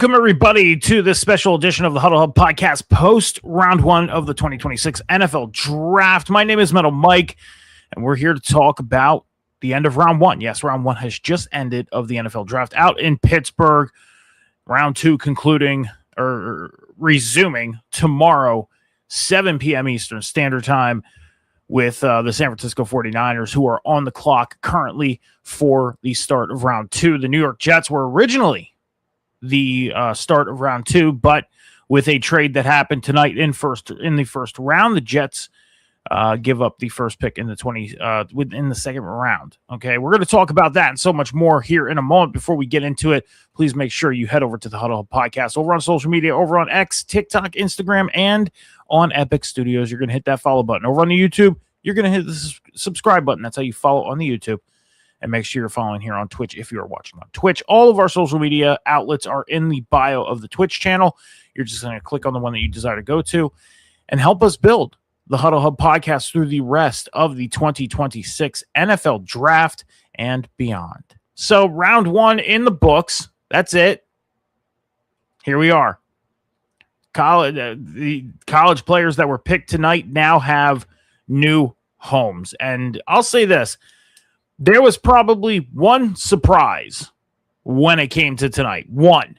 Welcome, everybody, to this special edition of the Huddle Hub podcast post round one of the 2026 NFL Draft. My name is Metal Mike, and we're here to talk about the end of round one. Yes, round one has just ended of the NFL Draft out in Pittsburgh. Round two concluding or resuming tomorrow, 7 p.m. Eastern Standard Time, with the San Francisco 49ers, who are on the clock currently for the start of round two. The New York Jets were originally the start of round two, but with a trade that happened tonight in the first round, the Jets give up the first pick in the within the second round. Okay, we're going to talk about that and so much more here in a moment. Before we get into it, please make sure you head over to the Huddle Hub Podcast over on social media, over on X, TikTok, Instagram, and on Epic Studios. You're going to hit that follow button. Over on the YouTube, you're going to hit the subscribe button. That's how you follow on the YouTube. And make sure you're following here on Twitch if you're watching on Twitch. All of our social media outlets are in the bio of the Twitch channel. You're just going to click on the one that you desire to go to and help us build the Huddle Hub Podcast through the rest of the 2026 NFL Draft and beyond. So round one in the books. That's it. Here we are. The college players that were picked tonight now have new homes. And I'll say this. There was probably one surprise when it came to tonight. One.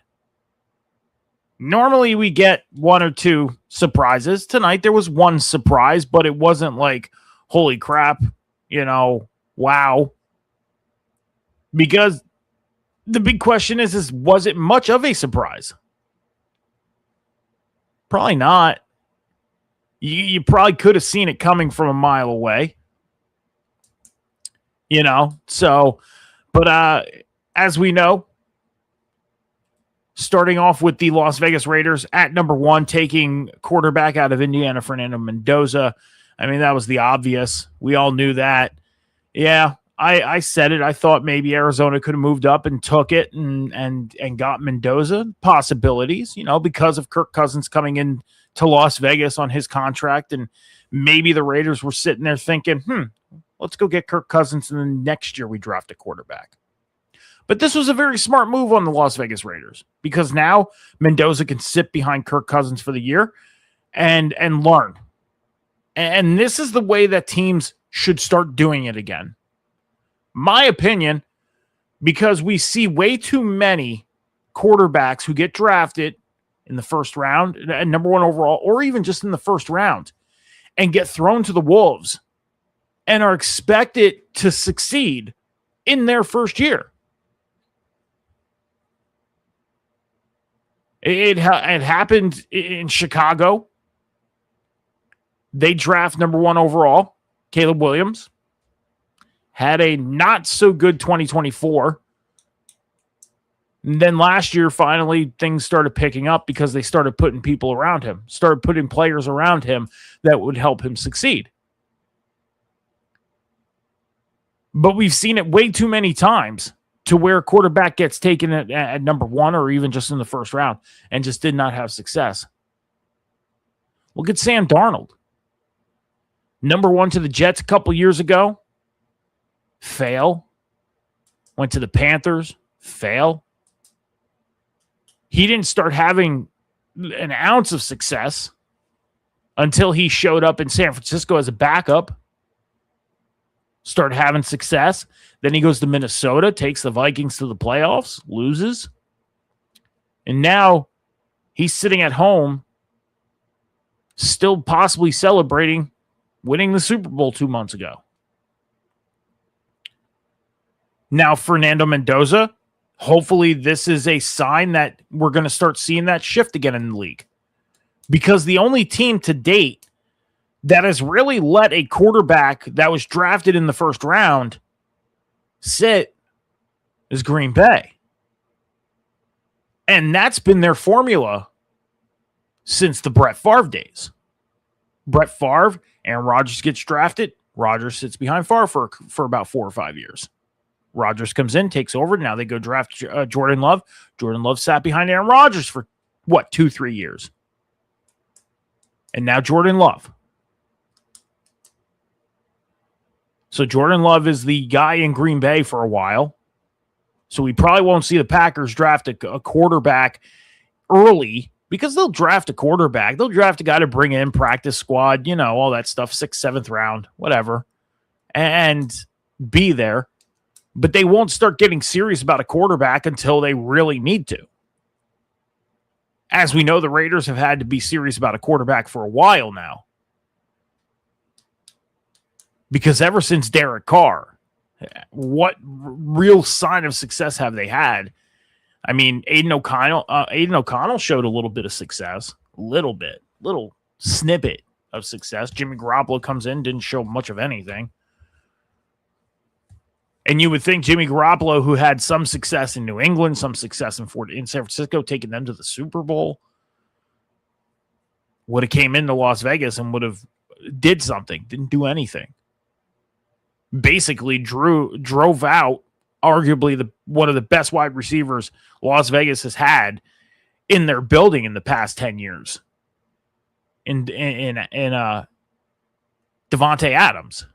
Normally we get one or two surprises. Tonight there was one surprise, but it wasn't like, holy crap, wow. Because the big question is was it much of a surprise? Probably not. You probably could have seen it coming from a mile away. But as we know, starting off with the Las Vegas Raiders at number one, taking quarterback out of Indiana, Fernando Mendoza. I mean, that was the obvious. We all knew that. Yeah, I said it. I thought maybe Arizona could have moved up and took it and got Mendoza. Possibilities, because of Kirk Cousins coming in to Las Vegas on his contract. And maybe the Raiders were sitting there thinking, let's go get Kirk Cousins, and then next year we draft a quarterback. But this was a very smart move on the Las Vegas Raiders, because now Mendoza can sit behind Kirk Cousins for the year and learn. And this is the way that teams should start doing it again. My opinion, because we see way too many quarterbacks who get drafted in the first round, and number one overall, or even just in the first round, and get thrown to the wolves and are expected to succeed in their first year. It happened in Chicago. They draft number one overall, Caleb Williams. Had a not so good 2024. And then last year, finally, things started picking up because they started putting people around him, started putting players around him that would help him succeed. But we've seen it way too many times to where a quarterback gets taken at number one or even just in the first round and just did not have success. Look at Sam Darnold. Number one to the Jets a couple years ago. Fail. Went to the Panthers. Fail. He didn't start having an ounce of success until he showed up in San Francisco as a backup. Started having success. Then he goes to Minnesota, takes the Vikings to the playoffs, loses. And now he's sitting at home, still possibly celebrating winning the Super Bowl 2 months ago. Now, Fernando Mendoza, hopefully this is a sign that we're going to start seeing that shift again in the league. Because the only team to date that has really let a quarterback that was drafted in the first round sit is Green Bay. And that's been their formula since the Brett Favre days. Brett Favre, Aaron Rodgers gets drafted. Rodgers sits behind Favre for about 4 or 5 years. Rodgers comes in, takes over. Now they go draft Jordan Love. Jordan Love sat behind Aaron Rodgers for, 2-3 years. And now Jordan Love. So Jordan Love is the guy in Green Bay for a while. So we probably won't see the Packers draft a quarterback early because they'll draft a quarterback. They'll draft a guy to bring in, practice squad, all that stuff, 6th, 7th round, whatever, and be there. But they won't start getting serious about a quarterback until they really need to. As we know, the Raiders have had to be serious about a quarterback for a while now. Because ever since Derek Carr, what real sign of success have they had? I mean, Aiden O'Connell showed a little bit of success, little snippet of success. Jimmy Garoppolo comes in, didn't show much of anything. And you would think Jimmy Garoppolo, who had some success in New England, some success in San Francisco, taking them to the Super Bowl, would have came into Las Vegas and would have did something, didn't do anything. Basically drove out arguably one of the best wide receivers Las Vegas has had in their building in the past 10 years. In Davante Adams.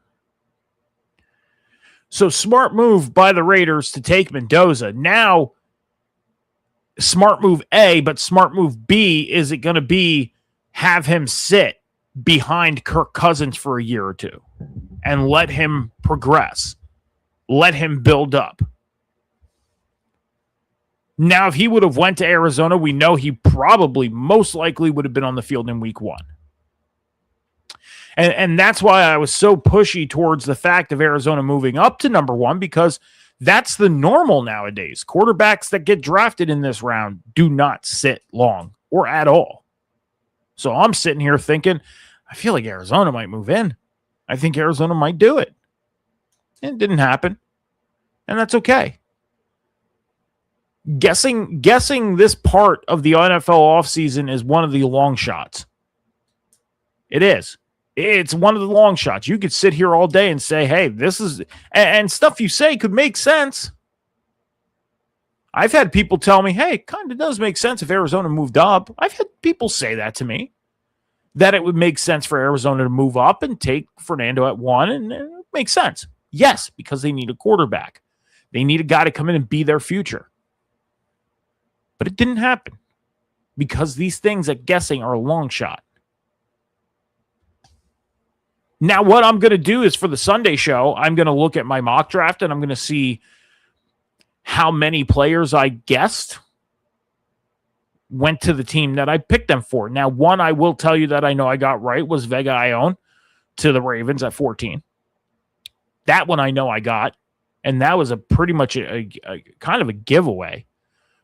So smart move by the Raiders to take Mendoza. Now, smart move A, but smart move B, is it going to be have him sit behind Kirk Cousins for a year or two and let him progress, let him build up? Now, if he would have went to Arizona, we know he probably most likely would have been on the field in week 1. And that's why I was so pushy towards the fact of Arizona moving up to number 1, because that's the normal nowadays. Quarterbacks that get drafted in this round do not sit long or at all. So I'm sitting here thinking, I feel like Arizona might move in. I think Arizona might do it. It didn't happen. And that's okay. Guessing this part of the NFL offseason is one of the long shots. It is. It's one of the long shots. You could sit here all day and say, hey, this is, and stuff you say could make sense. I've had people tell me, hey, it kind of does make sense if Arizona moved up. I've had people say that to me, that it would make sense for Arizona to move up and take Fernando at 1, and it makes sense. Yes, because they need a quarterback. They need a guy to come in and be their future. But it didn't happen because these things at guessing are a long shot. Now, what I'm going to do is for the Sunday show, I'm going to look at my mock draft and I'm going to see how many players I guessed went to the team that I picked them for. Now, one I will tell you that I know I got right was Vega Ione to the Ravens at 14. That one I know I got, and that was pretty much a kind of a giveaway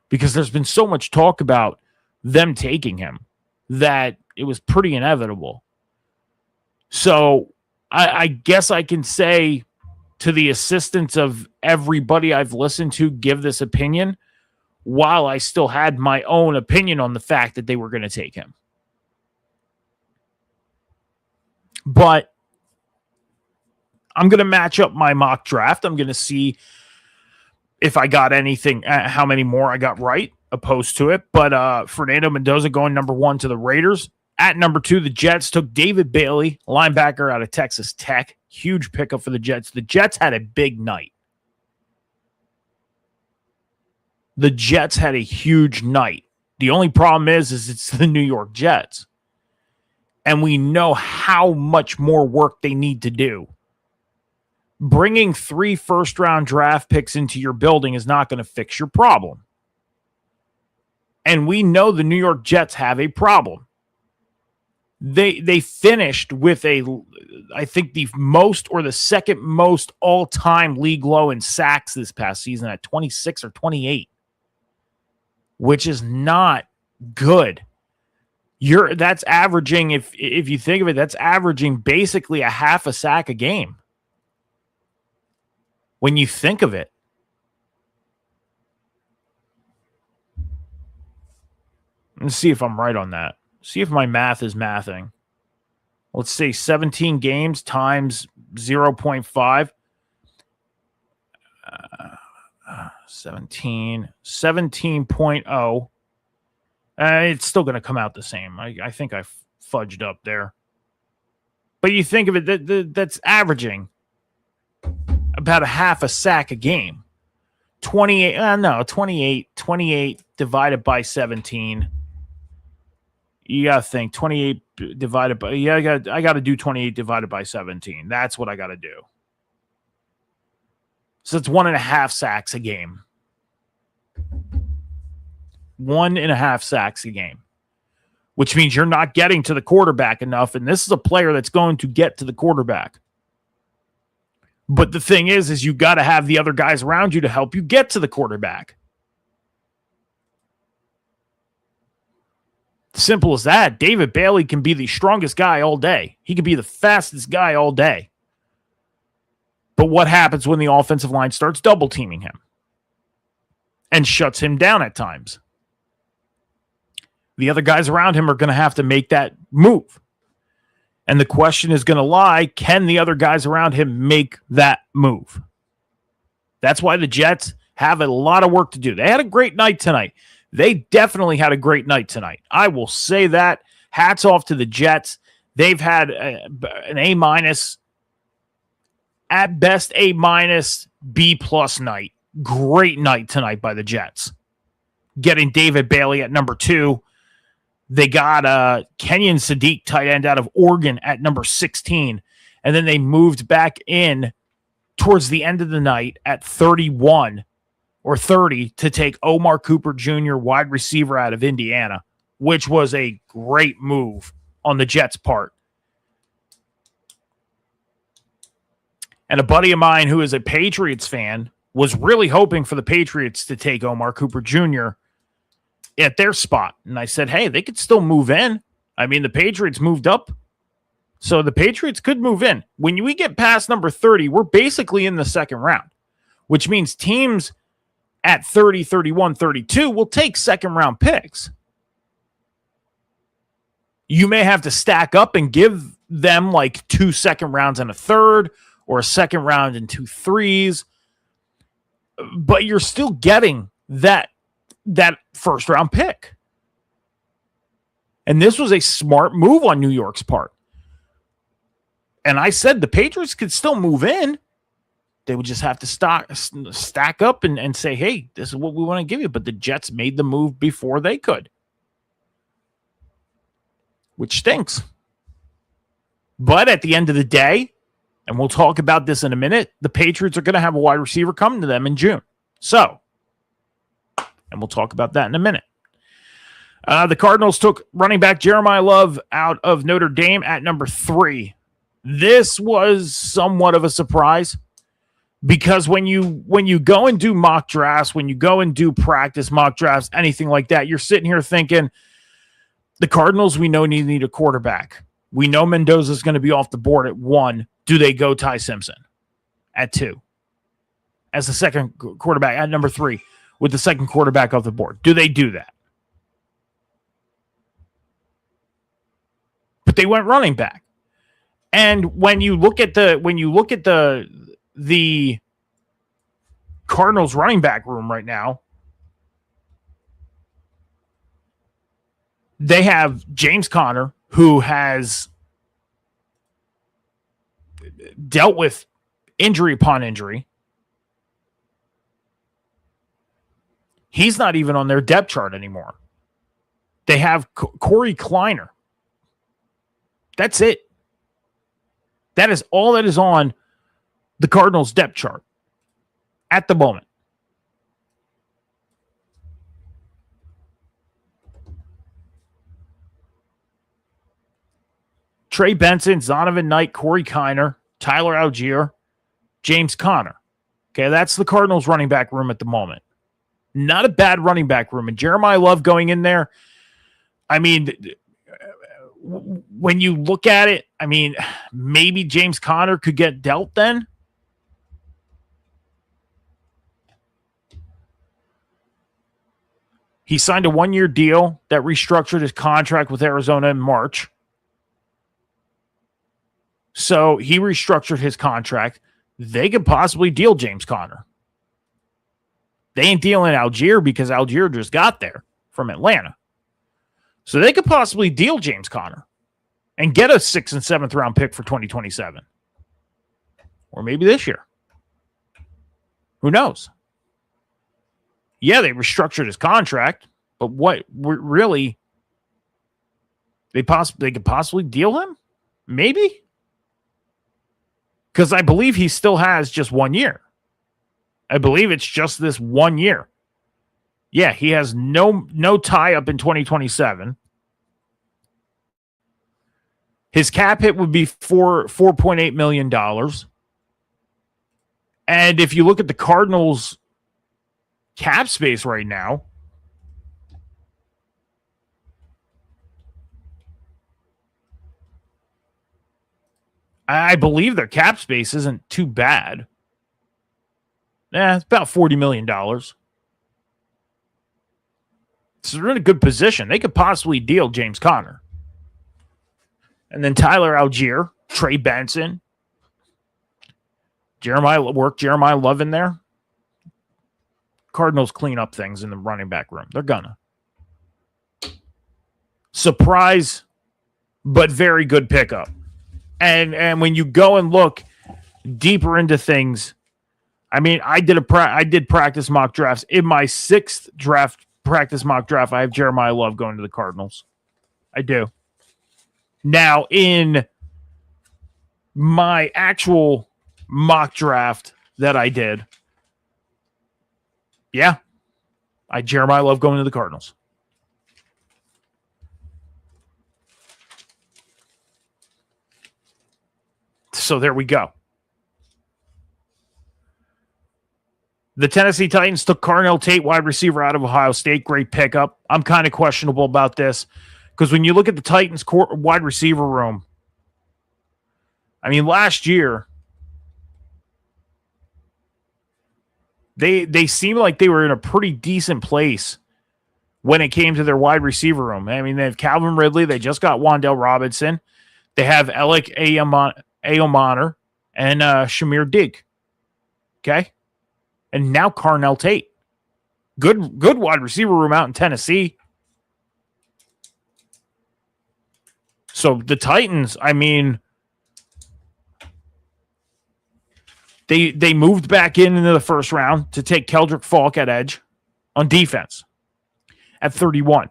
because there's been so much talk about them taking him that it was pretty inevitable. So I guess I can say, to the assistance of everybody I've listened to give this opinion, while I still had my own opinion on the fact that they were going to take him. But I'm going to match up my mock draft. I'm going to see if I got anything, how many more I got right opposed to it. But Fernando Mendoza going number 1 to the Raiders. At number 2, the Jets took David Bailey, linebacker out of Texas Tech. Huge pickup for the Jets. The Jets had a big night. The Jets had a huge night. The only problem is it's the New York Jets. And we know how much more work they need to do. Bringing 3 first-round draft picks into your building is not going to fix your problem. And we know the New York Jets have a problem. They finished with I think the most or the second most all-time league low in sacks this past season at 26 or 28, which is not good. That's averaging, if you think of it, that's averaging basically a half a sack a game. When you think of it. Let's see if I'm right on that. See if my math is mathing. Let's say 17 games times 0.5. 17.0. It's still going to come out the same. I think I fudged up there. But you think of it, that's averaging about a half a sack a game. 28 divided by 17. You got to think 28 divided by, I got to do 28 divided by 17. That's what I got to do. So it's 1.5 sacks a game. 1.5 sacks a game, which means you're not getting to the quarterback enough. And this is a player that's going to get to the quarterback. But the thing is you got to have the other guys around you to help you get to the quarterback. Simple as that. David Bailey can be the strongest guy all day. He can be the fastest guy all day. But what happens when the offensive line starts double teaming him and shuts him down at times? The other guys around him are going to have to make that move. And the question is going to lie, can the other guys around him make that move? That's why the Jets have a lot of work to do. They had a great night tonight. They definitely had a great night tonight. I will say that. Hats off to the Jets. They've had an A-, at best A-, B+ night. Great night tonight by the Jets. Getting David Bailey at number 2. They got Kenyon Sadiq, tight end out of Oregon, at number 16. And then they moved back in towards the end of the night at 31 or 30 to take Omar Cooper Jr., wide receiver out of Indiana, which was a great move on the Jets' part. And a buddy of mine who is a Patriots fan was really hoping for the Patriots to take Omar Cooper Jr. at their spot. And I said, hey, they could still move in. I mean, the Patriots moved up, so the Patriots could move in. When we get past number 30, we're basically in the second round, which means teams at 30, 31, 32 will take second-round picks. You may have to stack up and give them like 2 second rounds and a third, or a second round and 2 threes, but you're still getting that first-round pick. And this was a smart move on New York's part. And I said the Patriots could still move in. They would just have to stack up and say, hey, this is what we want to give you. But the Jets made the move before they could, which stinks. But at the end of the day, and we'll talk about this in a minute, the Patriots are going to have a wide receiver coming to them in June. So, and we'll talk about that in a minute. The Cardinals took running back Jeremiah Love out of Notre Dame at number 3. This was somewhat of a surprise, because when you go and do mock drafts, when you go and do practice mock drafts, anything like that, you're sitting here thinking, the Cardinals, we know need a quarterback. We know Mendoza's going to be off the board at 1. Do they go Ty Simpson at 2 as the second quarterback at number 3 with the second quarterback off the board? Do they do that? But they went running back. And when you look at the Cardinals running back room right now, they have James Conner, who has dealt with injury upon injury. He's not even on their depth chart anymore. They have Corey Kleiner. That's it. That is all that is on the Cardinals' depth chart at the moment. Trey Benson, Zonovan Knight, Corey Kiner, Tyler Algier, James Conner. Okay, that's the Cardinals running back room at the moment. Not a bad running back room. And Jeremiah Love going in there, I mean, when you look at it, I mean, maybe James Conner could get dealt then. He signed a 1-year deal that restructured his contract with Arizona in March. So he restructured his contract. They could possibly deal James Conner. They ain't dealing Algier because Algier just got there from Atlanta. So they could possibly deal James Conner and get a 6th and 7th round pick for 2027. Or maybe this year. Who knows? Yeah, they restructured his contract, but what really, They could possibly deal him? Maybe? Because I believe he still has just 1 year. I believe it's just this 1 year. Yeah, he has no tie-up in 2027. His cap hit would be $4.8 million. And if you look at the Cardinals' cap space right now, I believe their cap space isn't too bad. It's about $40 million. So they're in a good position. They could possibly deal James Conner. And then Tyler Algier, Trey Benson, Jeremiah Love in there. Cardinals clean up things in the running back room. They're gonna. Surprise, but very good pickup. And when you go and look deeper into things, I mean, I did practice mock drafts. In my 6th draft practice mock draft, I have Jeremiah Love going to the Cardinals. I do. Now, in my actual mock draft that I did, yeah, I Jeremiah Love going to the Cardinals. So there we go. The Tennessee Titans took Carnell Tate, wide receiver out of Ohio State. Great pickup. I'm kind of questionable about this because when you look at the Titans' wide receiver room, I mean, last year, they seemed like they were in a pretty decent place when it came to their wide receiver room. I mean, they have Calvin Ridley. They just got Wan'Dale Robinson. They have Alec Ayomanor and Shamir Digg. Okay? And now Carnell Tate. Good wide receiver room out in Tennessee. So the Titans, I mean, they moved back into the first round to take Keldrick Falk at edge on defense at 31,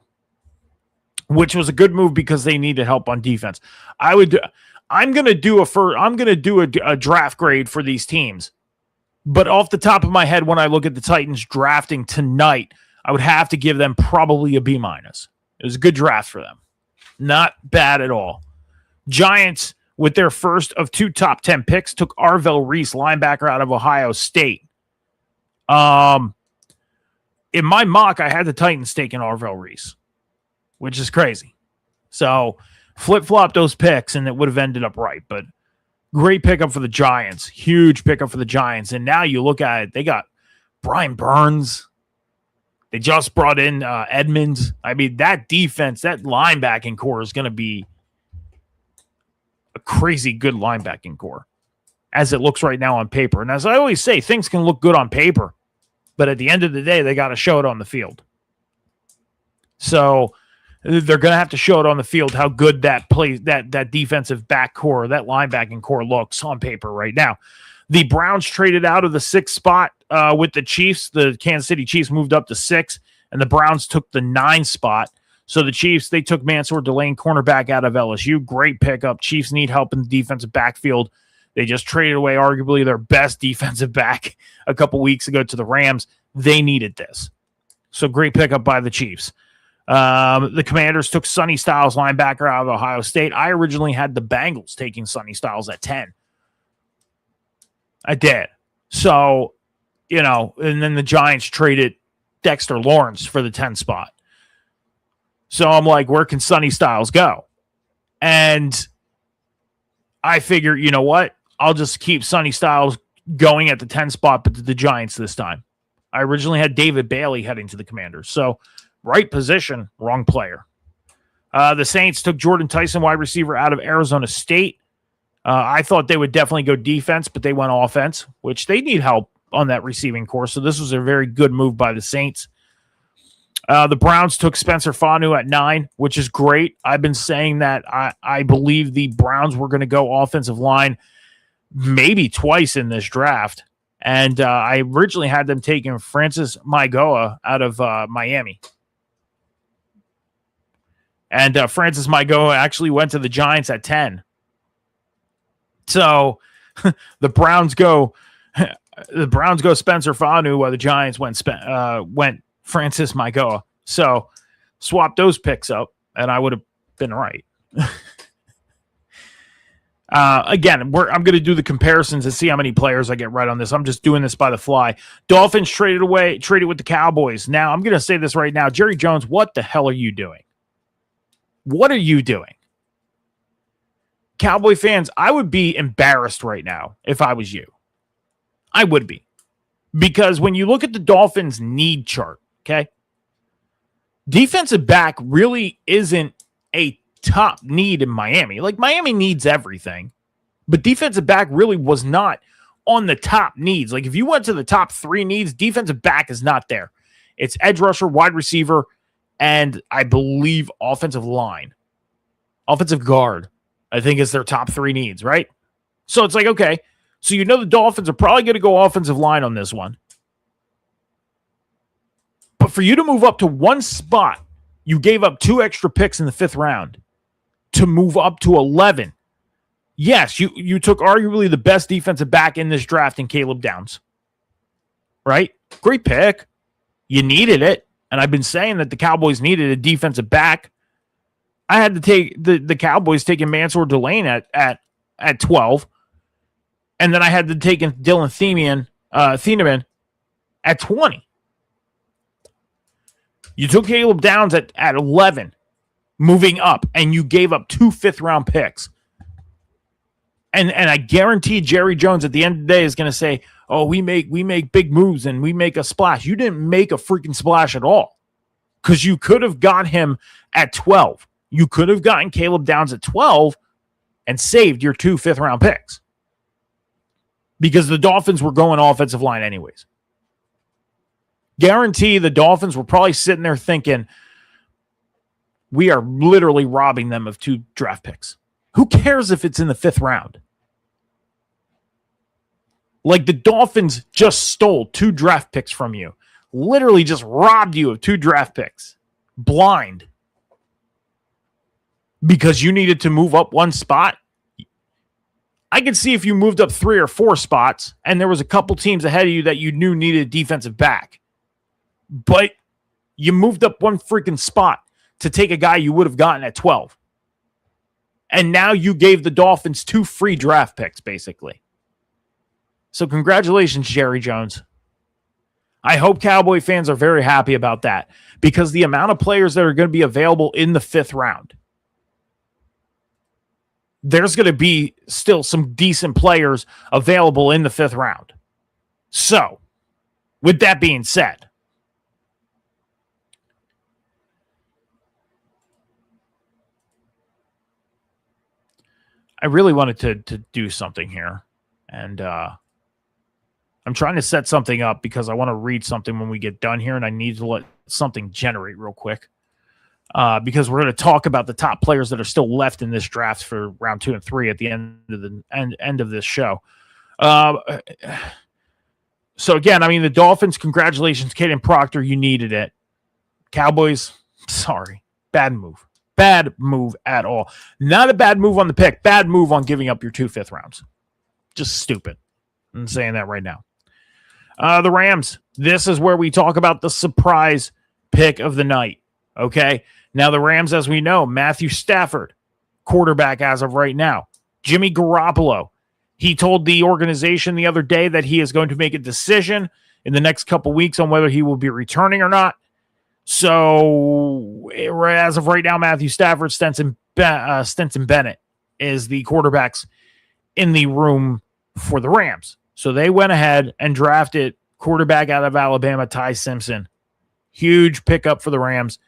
which was a good move because they needed help on defense. I'm going to do a draft grade for these teams. But off the top of my head, when I look at the Titans drafting tonight, I would have to give them probably a B-. It was a good draft for them. Not bad at all. Giants, with their first of 2 top 10 picks, took Arvell Reese, linebacker out of Ohio State. In my mock, I had the Titans taking Arvell Reese, which is crazy. So flip-flop those picks, and it would have ended up right. But great pickup for the Giants. Huge pickup for the Giants. And now you look at it, they got Brian Burns. They just brought in Edmonds. I mean, that defense, that linebacking core is going to be a crazy good linebacking core as it looks right now on paper. And as I always say, things can look good on paper, but at the end of the day, they got to show it on the field. So they're going to have to show it on the field how good that defensive back core, that linebacking core looks on paper right now. The Browns traded out of the 6th spot with the Chiefs. The Kansas City Chiefs moved up to 6, and the Browns took the 9 spot. So the Chiefs, they took Mansour Delane, cornerback out of LSU. Great pickup. Chiefs need help in the defensive backfield. They just traded away arguably their best defensive back a couple weeks ago to the Rams. They needed this. So great pickup by the Chiefs. The Commanders took Sonny Styles, linebacker out of Ohio State. I originally had the Bengals taking Sonny Styles at 10. I did. So, and then the Giants traded Dexter Lawrence for the 10 spot. So I'm like, where can Sonny Styles go? And I figure, you know what? I'll just keep Sonny Styles going at the 10 spot, but to the Giants this time. I originally had David Bailey heading to the Commanders. So right position, wrong player. The Saints took Jordan Tyson, wide receiver out of Arizona State. I thought they would definitely go defense, but they went offense, which they need help on that receiving core. So this was a very good move by the Saints. The Browns took Spencer Fanu at 9, which is great. I've been saying that I believe the Browns were going to go offensive line maybe twice in this draft. And I originally had them taking Francis Maigoa out of Miami. And Francis Maigoa actually went to the Giants at 10. So the Browns go Spencer Fanu while the Giants went Francis Maigoa. So swap those picks up, and I would have been right. Again, I'm going to do the comparisons and see how many players I get right on this. I'm just doing this by the fly. Dolphins traded with the Cowboys. Now, I'm going to say this right now. Jerry Jones, what the hell are you doing? What are you doing? Cowboy fans, I would be embarrassed right now if I was you. I would be. Because when you look at the Dolphins' need chart, okay, defensive back really isn't a top need in Miami. Like, Miami needs everything, but defensive back really was not on the top needs. Like, if you went to the top 3 needs, defensive back is not there. It's edge rusher, wide receiver, and I believe offensive line. Offensive guard, I think, is their top 3 needs, right? So it's like, okay, so you know the Dolphins are probably going to go offensive line on this one. But for you to move up to one spot, you gave up 2 extra picks in the 5th round to move up to 11. Yes, you took arguably the best defensive back in this draft in Caleb Downs. Right? Great pick. You needed it. And I've been saying that the Cowboys needed a defensive back. I had to take the Cowboys taking Mansour Delane at 12. And then I had to take Dylan Thieneman at 20. You took Caleb Downs at 11, moving up, and you gave up 2 5th-round picks. And I guarantee Jerry Jones at the end of the day is going to say, oh, we make big moves and we make a splash. You didn't make a freaking splash at all, because you could have got him at 12. You could have gotten Caleb Downs at 12 and saved your 2 5th-round picks, because the Dolphins were going offensive line anyways. Guarantee the Dolphins were probably sitting there thinking, we are literally robbing them of 2 draft picks. Who cares if it's in the 5th round? Like, the Dolphins just stole 2 draft picks from you. Literally just robbed you of 2 draft picks. Blind. Because you needed to move up 1 spot. I could see if you moved up 3 or 4 spots and there was a couple teams ahead of you that you knew needed a defensive back. But you moved up 1 freaking spot to take a guy you would have gotten at 12. And now you gave the Dolphins 2 free draft picks, basically. So congratulations, Jerry Jones. I hope Cowboy fans are very happy about that, because the amount of players that are going to be available in the 5th round, there's going to be still some decent players available in the 5th round. So, with that being said, I really wanted to do something here, and I'm trying to set something up because I want to read something when we get done here, and I need to let something generate real quick, because we're going to talk about the top players that are still left in this draft for round 2 and 3 at the end of this show. So again, I mean, the Dolphins, congratulations, Caden Proctor, you needed it. Cowboys, sorry, bad move. Bad move at all. Not a bad move on the pick. Bad move on giving up your 2 5th rounds. Just stupid. I'm saying that right now. The Rams. This is where we talk about the surprise pick of the night. Okay? Now, the Rams, as we know, Matthew Stafford, quarterback as of right now. Jimmy Garoppolo. He told the organization the other day that he is going to make a decision in the next couple weeks on whether he will be returning or not. So, as of right now, Matthew Stafford, Stetson Bennett is the quarterbacks in the room for the Rams. So they went ahead and drafted quarterback out of Alabama, Ty Simpson. Huge pickup for the Rams.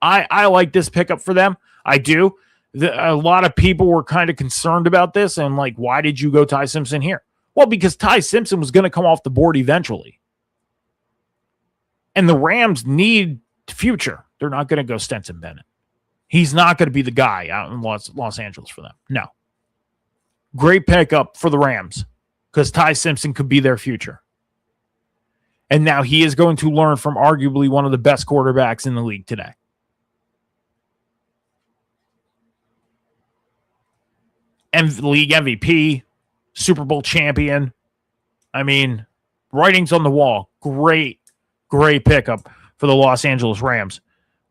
I like this pickup for them. I do. A lot of people were kind of concerned about this and like, why did you go Ty Simpson here? Well, because Ty Simpson was going to come off the board eventually. And the Rams need future. They're not going to go Stetson Bennett. He's not going to be the guy out in Los Angeles for them. No. Great pickup for the Rams, because Ty Simpson could be their future. And now he is going to learn from arguably one of the best quarterbacks in the league today. league MVP, Super Bowl champion. I mean, writing's on the wall. Great pickup for the Los Angeles Rams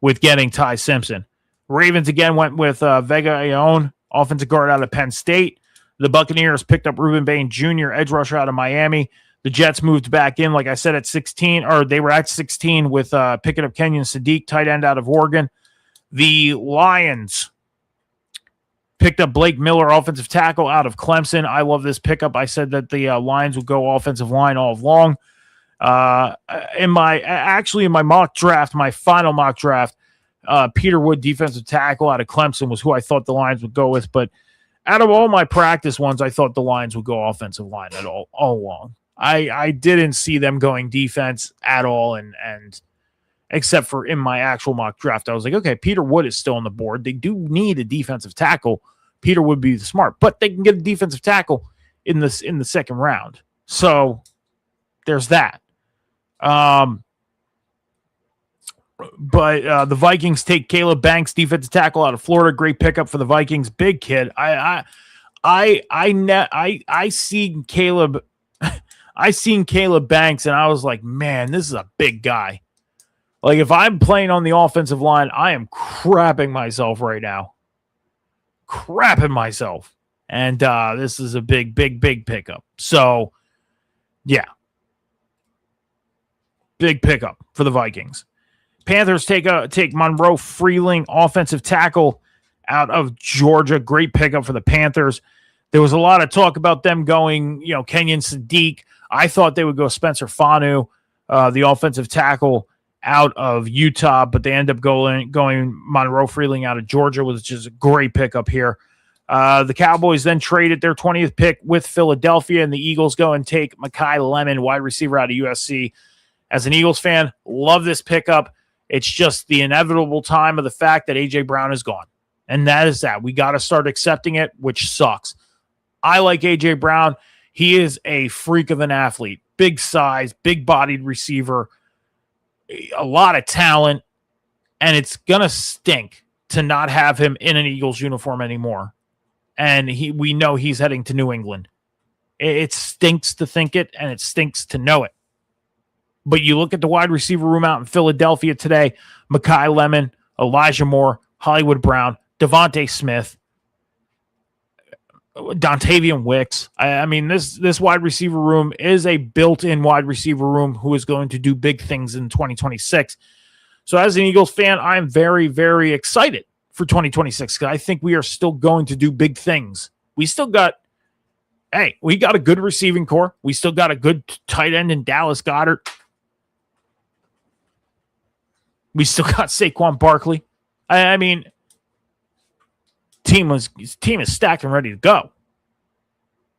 with getting Ty Simpson. Ravens again went with Vega Ayon, offensive guard out of Penn State. The Buccaneers picked up Reuben Bain Jr., edge rusher out of Miami. The Jets moved back in, like I said, at 16, or they were at 16 with picking up Kenyon Sadiq, tight end out of Oregon. The Lions picked up Blake Miller, offensive tackle out of Clemson. I love this pickup. I said that the Lions would go offensive line all along. In my mock draft, my final mock draft, Peter Wood, defensive tackle out of Clemson, was who I thought the Lions would go with. But out of all my practice ones, I thought the Lions would go offensive line all along. I didn't see them going defense at all, and except for in my actual mock draft, I was like, okay, Peter Wood is still on the board. They do need a defensive tackle. Peter would be smart, but they can get a defensive tackle in the second round. So there's that. But the Vikings take Caleb Banks, defensive tackle out of Florida. Great pickup for the Vikings. Big kid. I seen Caleb. I seen Caleb Banks, and I was like, man, this is a big guy. Like, if I'm playing on the offensive line, I am crapping myself right now. Crapping myself. And this is a big pickup. So, yeah. Big pickup for the Vikings. Panthers take Monroe Freeling, offensive tackle out of Georgia. Great pickup for the Panthers. There was a lot of talk about them going, Kenyon Sadiq. I thought they would go Spencer Fanu, the offensive tackle out of Utah, but they end up going Monroe Freeling out of Georgia, which is a great pickup here. The Cowboys then traded their 20th pick with Philadelphia, and the Eagles go and take Mekhi Lemon, wide receiver out of USC. As an Eagles fan, love this pickup. It's just the inevitable time of the fact that A.J. Brown is gone. And that is that. We got to start accepting it, which sucks. I like A.J. Brown. He is a freak of an athlete. Big size, big-bodied receiver, a lot of talent, and it's going to stink to not have him in an Eagles uniform anymore. And we know he's heading to New England. It stinks to think it, and it stinks to know it. But you look at the wide receiver room out in Philadelphia today, Mekhi Lemon, Elijah Moore, Hollywood Brown, Devontae Smith, Dontavian Wicks. I mean, this wide receiver room is a built-in wide receiver room who is going to do big things in 2026. So as an Eagles fan, I'm very, very excited for 2026 because I think we are still going to do big things. We got a good receiving core. We still got a good tight end in Dallas Goedert. We still got Saquon Barkley. I mean, team is stacked and ready to go.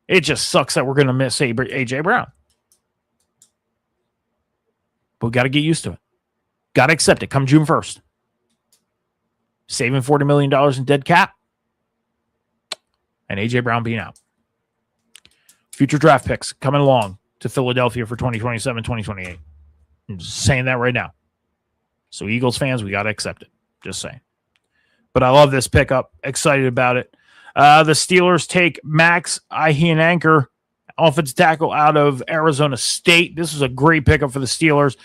It just sucks that we're going to miss A.J. Brown. But we got to get used to it. Got to accept it come June 1st. Saving $40 million in dead cap. And A.J. Brown being out. Future draft picks coming along to Philadelphia for 2027, 2028. I'm just saying that right now. So Eagles fans, we got to accept it. Just saying. But I love this pickup. Excited about it. The Steelers take Max Ihiananker, offensive tackle out of Arizona State. This is a great pickup for the Steelers.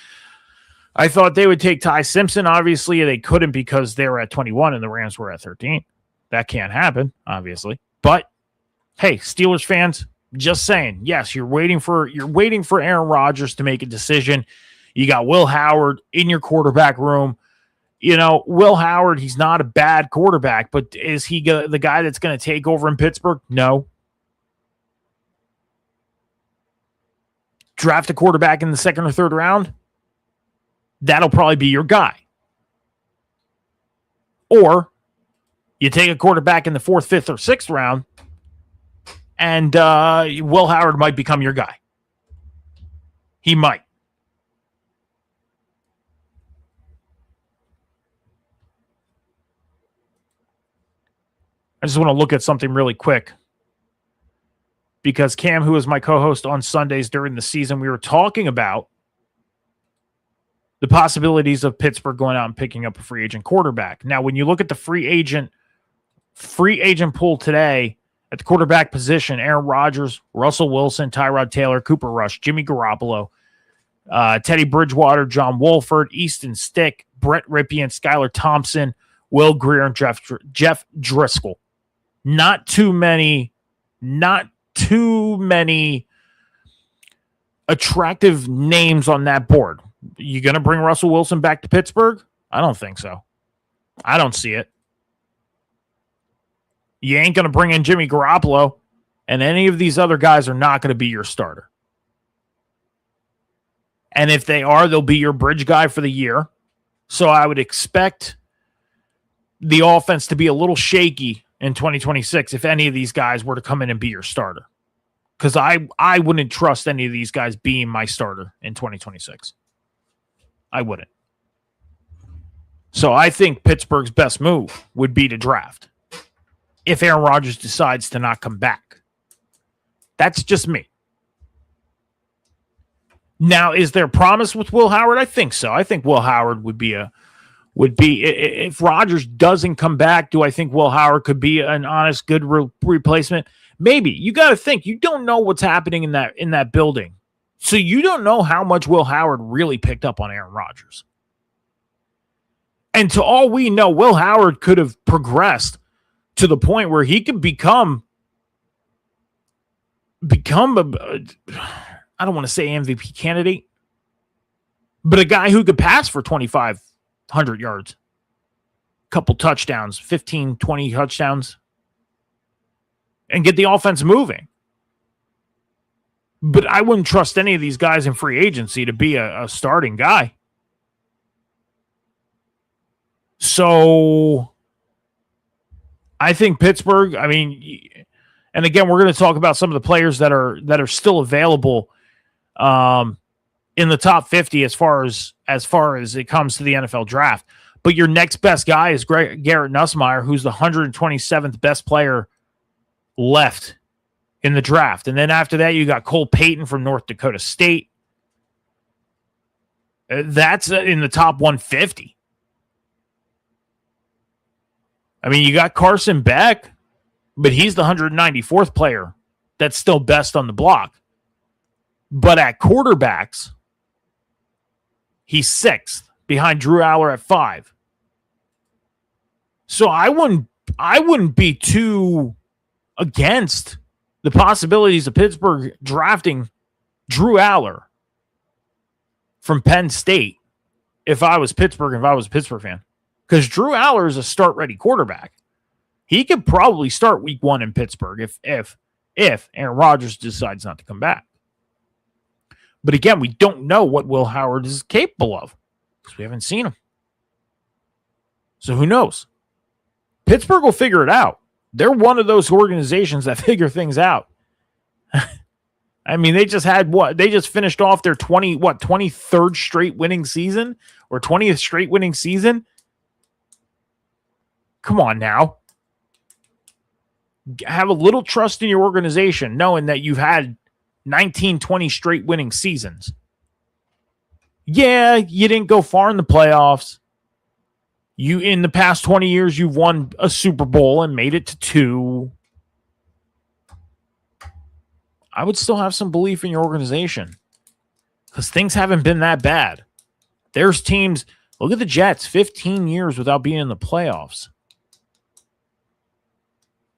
I thought they would take Ty Simpson. Obviously, they couldn't because they were at 21 and the Rams were at 13. That can't happen, obviously. But, hey, Steelers fans, just saying, yes, you're waiting for Aaron Rodgers to make a decision. You got Will Howard in your quarterback room. Will Howard, he's not a bad quarterback, but is he the guy that's going to take over in Pittsburgh? No. Draft a quarterback in the second or third round? That'll probably be your guy. Or you take a quarterback in the fourth, fifth, or sixth round, and Will Howard might become your guy. He might. I just want to look at something really quick because Cam, who is my co-host on Sundays during the season, we were talking about the possibilities of Pittsburgh going out and picking up a free agent quarterback. Now, when you look at the free agent pool today, At the quarterback position, Aaron Rodgers, Russell Wilson, Tyrod Taylor, Cooper Rush, Jimmy Garoppolo, Teddy Bridgewater, John Wolford, Easton Stick, Brett Ripien, Skylar Thompson, Will Grier, and Jeff Driscoll. Not too many attractive names on that board. You going to bring Russell Wilson back to Pittsburgh? I don't think so. I don't see it. You ain't going to bring in Jimmy Garoppolo, and any of these other guys are not going to be your starter. And if they are, they'll be your bridge guy for the year. So I would expect the offense to be a little shaky in 2026 if any of these guys were to come in and be your starter. Because I wouldn't trust any of these guys being my starter in 2026. I wouldn't. So I think Pittsburgh's best move would be to draft if Aaron Rodgers decides to not come back. That's just me. Now, is there promise with Will Howard? I think so. I think Will Howard would be if Rodgers doesn't come back, do I think Will Howard could be an honest, good replacement? Maybe. You got to think, you don't know what's happening in that building. So you don't know how much Will Howard really picked up on Aaron Rodgers. And to all we know, Will Howard could have progressed to the point where he could become a, I don't want to say MVP candidate, but a guy who could pass for 2,500 yards, couple touchdowns, 15, 20 touchdowns, and get the offense moving. But I wouldn't trust any of these guys in free agency to be a starting guy. So I think Pittsburgh, and again, we're going to talk about some of the players that are still available in the top 50 as far as it comes to the NFL draft. But your next best guy is Garrett Nussmeier, who's the 127th best player left in the draft. And then after that, you got Cole Payton from North Dakota State. That's in the top 150. You got Carson Beck, but he's the 194th player that's still best on the block. But at quarterbacks, he's 6th behind Drew Aller at 5. So I wouldn't be too against the possibilities of Pittsburgh drafting Drew Aller from Penn State if I was Pittsburgh, if I was a Pittsburgh fan. Because Drew Aller is a start-ready quarterback. He could probably start week 1 in Pittsburgh if Aaron Rodgers decides not to come back. But again, we don't know what Will Howard is capable of because we haven't seen him. So who knows? Pittsburgh will figure it out. They're one of those organizations that figure things out. They just had what? They just finished off their 23rd straight winning season or 20th straight winning season. Come on now. Have a little trust in your organization, knowing that you've had 19, 20 straight winning seasons. Yeah, you didn't go far in the playoffs. In the past 20 years, you've won a Super Bowl and made it to 2. I would still have some belief in your organization because things haven't been that bad. There's teams, look at the Jets, 15 years without being in the playoffs.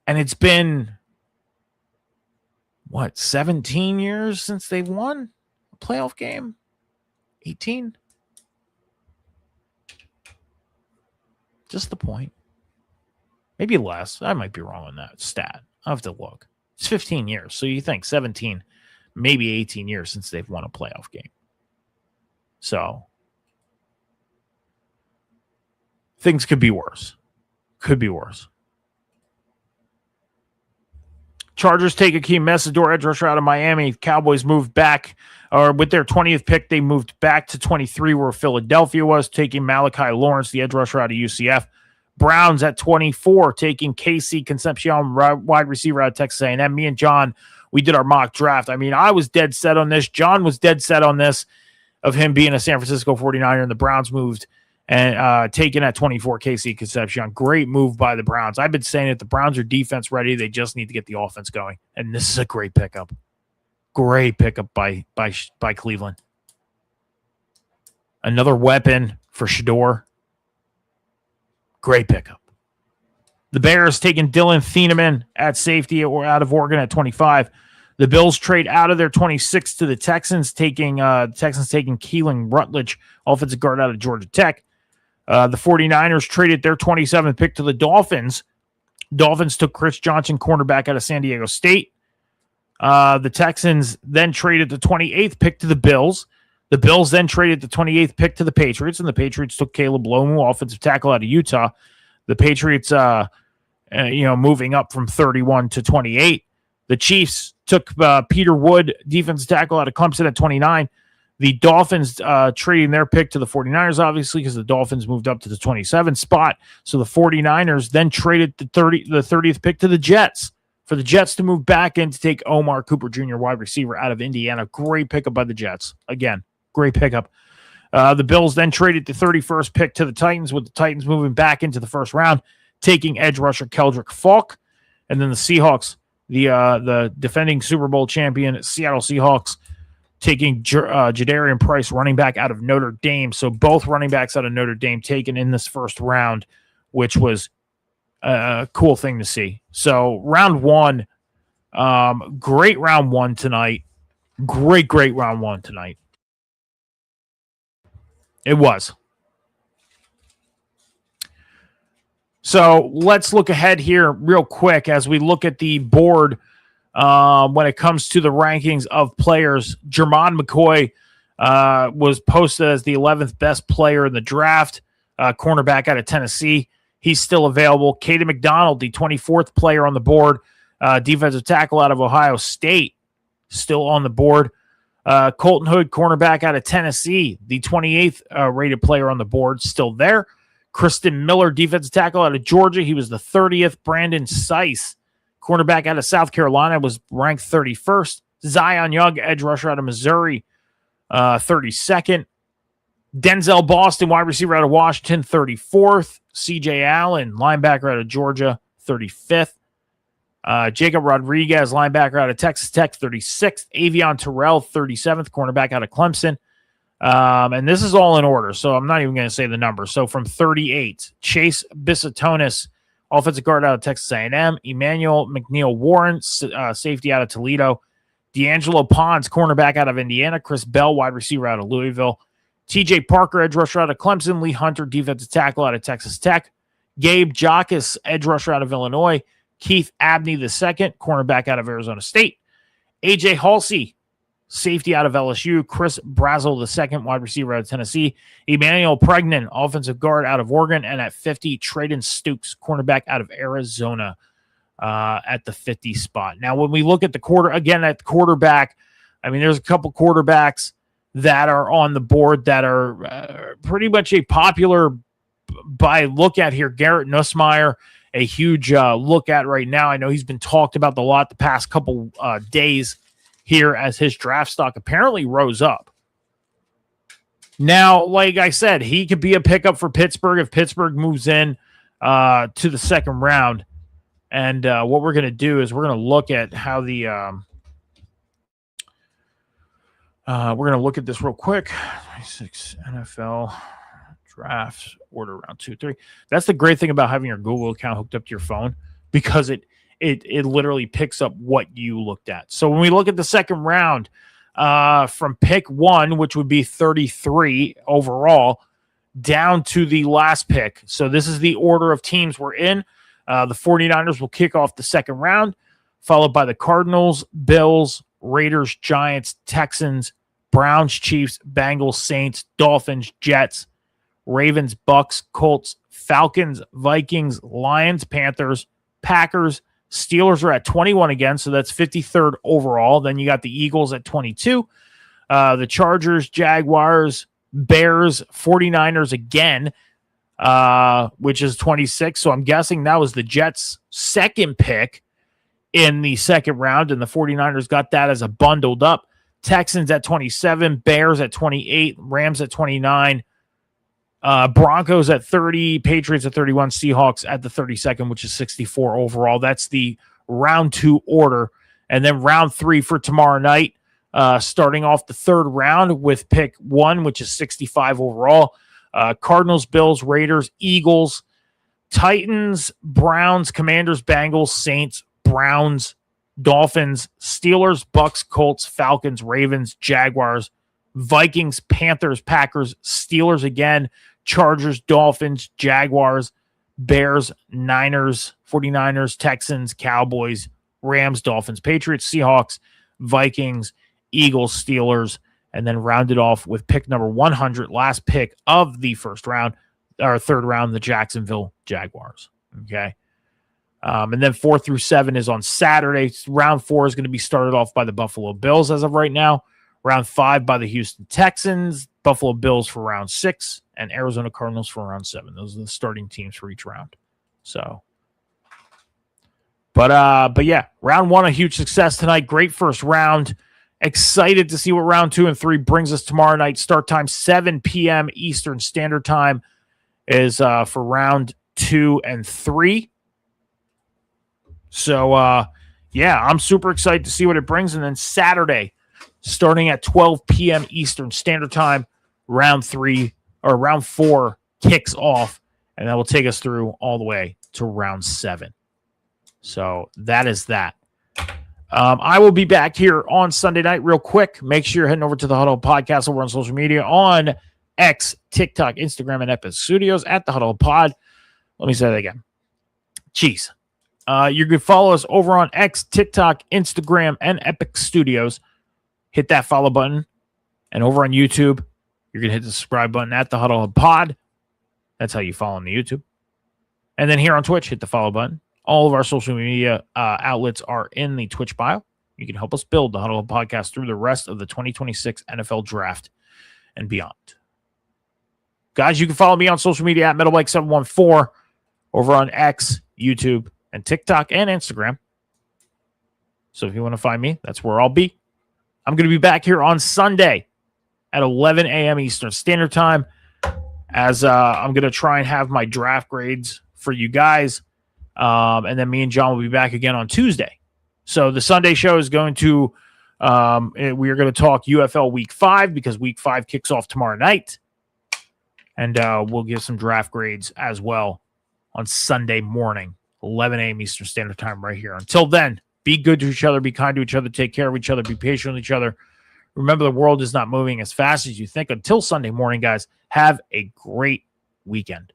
And it's been, 17 years since they've won a playoff game? 18? Just the point. Maybe less. I might be wrong on that stat. I'll have to look. It's 15 years. So you think 17, maybe 18 years since they've won a playoff game. So things could be worse. Could be worse. Chargers take Akeem Mesidor, edge rusher out of Miami. Cowboys moved back, or with their 20th pick, they moved back to 23 where Philadelphia was, taking Malachi Lawrence, the edge rusher out of UCF. Browns at 24, taking Casey Concepcion, wide receiver out of Texas A&M. Me and John, we did our mock draft. I was dead set on this. John was dead set on this, of him being a San Francisco 49er, and the Browns moved and taken at 24 KC Concepcion. Great move by the Browns. I've been saying it. The Browns are defense ready. They just need to get the offense going. And this is a great pickup. Great pickup by Cleveland. Another weapon for Shedeur. Great pickup. The Bears taking Dylan Thieneman at safety or out of Oregon at 25. The Bills trade out of their 26 to the Texans, taking Keelan Rutledge, offensive guard out of Georgia Tech. The 49ers traded their 27th pick to the Dolphins. Dolphins took Chris Johnson, cornerback out of San Diego State. The Texans then traded the 28th pick to the Bills. The Bills then traded the 28th pick to the Patriots, and the Patriots took Caleb Lomu, offensive tackle out of Utah. The Patriots, moving up from 31 to 28. The Chiefs took Peter Wood, defensive tackle out of Clemson at 29. The Dolphins trading their pick to the 49ers, obviously, because the Dolphins moved up to the 27th spot. So the 49ers then traded the 30th pick to the Jets for the Jets to move back in to take Omar Cooper Jr., wide receiver out of Indiana. Great pickup by the Jets. Again, great pickup. The Bills then traded the 31st pick to the Titans, with the Titans moving back into the first round, taking edge rusher Keldrick Falk. And then the Seahawks, the defending Super Bowl champion Seattle Seahawks, taking Jadarian Price, running back out of Notre Dame. So both running backs out of Notre Dame taken in this first round, which was a cool thing to see. So round one, great round one tonight. Great round one tonight. It was. So let's look ahead here real quick as we look at the board when it comes to the rankings of players. Jermon McCoy was posted as the 11th best player in the draft, cornerback out of Tennessee. He's still available. Caden McDonald, the 24th player on the board, defensive tackle out of Ohio State, still on the board. Colton Hood, cornerback out of Tennessee, the 28th rated player on the board, still there. Kristen Miller, defensive tackle out of Georgia. He was the 30th. Brandon Seiss, cornerback out of South Carolina, was ranked 31st. Zion Young, edge rusher out of Missouri, 32nd. Denzel Boston, wide receiver out of Washington, 34th. CJ Allen, linebacker out of Georgia, 35th. Jacob Rodriguez, linebacker out of Texas Tech, 36th. Avion Terrell, 37th, cornerback out of Clemson. And this is all in order, so I'm not even going to say the number. So from 38, Chase Bissatonis, offensive guard out of Texas A&M. Emmanuel McNeil Warren, safety out of Toledo. D'Angelo Pons, cornerback out of Indiana. Chris Bell, wide receiver out of Louisville. TJ Parker, edge rusher out of Clemson. Lee Hunter, defensive tackle out of Texas Tech. Gabe Jacas, edge rusher out of Illinois. Keith Abney II, cornerback out of Arizona State. AJ Halsey, safety out of LSU. Chris Brazel II, wide receiver out of Tennessee. Emmanuel Pregnan, offensive guard out of Oregon. And at 50, Traden Stukes, cornerback out of Arizona, at the 50 spot. Now, when we look at the quarterback, I mean, there's a couple quarterbacks that are on the board that are pretty much a popular by look at here. Garrett Nussmeier, a huge look at right now. I know he's been talked about a lot the past couple days here as his draft stock apparently rose up. Now, like I said, he could be a pickup for Pittsburgh if Pittsburgh moves in to the second round. And what we're going to do is we're going to look at how the we're going to look at this real quick. 26 NFL draft order round 2, 3. That's the great thing about having your Google account hooked up to your phone, because it literally picks up what you looked at. So when we look at the second round, from pick 1, which would be 33 overall, down to the last pick. So this is the order of teams we're in. The 49ers will kick off the second round, followed by the Cardinals, Bills, Raiders, Giants, Texans, Browns, Chiefs, Bengals, Saints, Dolphins, Jets, Ravens, Bucks, Colts, Falcons, Vikings, Lions, Panthers, Packers. Steelers are at 21 again, so that's 53rd overall. Then you got the Eagles at 22. The Chargers, Jaguars, Bears, 49ers again, which is 26. So I'm guessing that was the Jets' second pick in the second round, and the 49ers got that as a bundled up. Texans at 27, Bears at 28, Rams at 29, Broncos at 30, Patriots at 31, Seahawks at the 32nd, which is 64 overall. That's the round 2 order. And then round 3 for tomorrow night, starting off the 3rd round with pick 1, which is 65 overall. Cardinals, Bills, Raiders, Eagles, Titans, Browns, Commanders, Bengals, Saints, Browns, Dolphins, Steelers, Bucks, Colts, Falcons, Ravens, Jaguars, Vikings, Panthers, Packers, Steelers again, Chargers, Dolphins, Jaguars, Bears, Niners, 49ers, Texans, Cowboys, Rams, Dolphins, Patriots, Seahawks, Vikings, Eagles, Steelers, and then rounded off with pick number 100, last pick of the 3rd round, the Jacksonville Jaguars. Okay. And then 4 through 7 is on Saturday. Round 4 is going to be started off by the Buffalo Bills as of right now. Round 5 by the Houston Texans, Buffalo Bills for round 6, and Arizona Cardinals for round 7. Those are the starting teams for each round. So, but yeah, round 1, a huge success tonight. Great first round. Excited to see what round 2 and 3 brings us tomorrow night. Start time 7 p.m. Eastern Standard Time is for round 2 and 3. So, yeah, I'm super excited to see what it brings. And then Saturday, starting at 12 p.m. Eastern Standard Time, round 4 kicks off, and that will take us through all the way to round 7. So that is that. I will be back here on Sunday night real quick. Make sure you're heading over to the Huddle Podcast over on social media on X, TikTok, Instagram, and Epic Studios at the Huddle Pod. Let me say that again. Jeez. You can follow us over on X, TikTok, Instagram, and Epic Studios. Hit that follow button. And over on YouTube, you're going to hit the subscribe button at the Huddle Pod. That's how you follow on the YouTube. And then here on Twitch, hit the follow button. All of our social media outlets are in the Twitch bio. You can help us build the Huddle Podcast through the rest of the 2026 NFL Draft and beyond. Guys, you can follow me on social media at MetalBike714 over on X, YouTube, and TikTok and Instagram. So if you want to find me, that's where I'll be. I'm going to be back here on Sunday at 11 a.m. Eastern Standard Time as I'm going to try and have my draft grades for you guys. And then me and John will be back again on Tuesday. So the Sunday show is going to, we are going to talk UFL Week 5 because Week 5 kicks off tomorrow night. And we'll give some draft grades as well on Sunday morning, 11 a.m. Eastern Standard Time right here. Until then, be good to each other, be kind to each other, take care of each other, be patient with each other. Remember, the world is not moving as fast as you think. Until Sunday morning, guys, have a great weekend.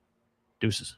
Deuces.